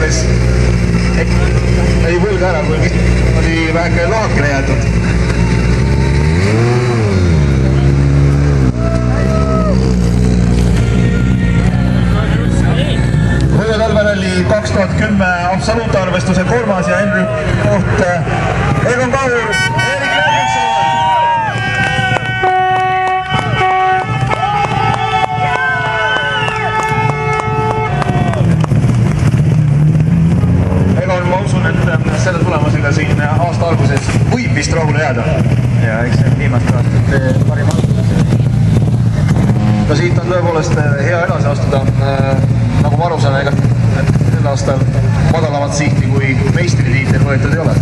võlgades, ei võlga ära, kui oli väike lahakene jäetud. Võõra talveralli 2010 absoluutarvestuse 3. ja Henry koht Egon Kaur, Erik Lemmitson. Egon, ma usun, et selle tulemusega siin aasta alguses võib vist rahule jääda. Ja eks see viimast aastat parim alguses. Ka siit on tõepoolest hea edasi astuda, nagu ma aru saan, ega sel aastal madalamat sihti kui meistritiitel võetud ei ole.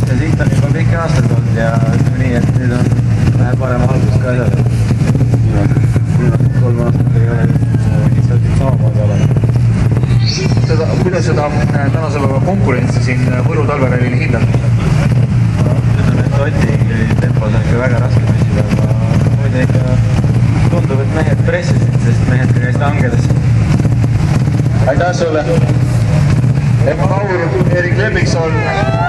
Ja siit on juba pikki aastaid olnud ja ütleme nii, et nüüd on vähe parem algus ka edasi. Viimased 3 aastat ei ole lihtsalt samamoodi olemas. Kuidas seda tänase päeva konkurentsi siin Võru talverallil hindab? Ütleme, et Oti tempos on ikka väga raske püsida, aga muide ikka tundub, et mehed pressisid, sest mehed ka käisid hangedes. Aitäh sulle! Egon Kaur, Erik Lemmitson.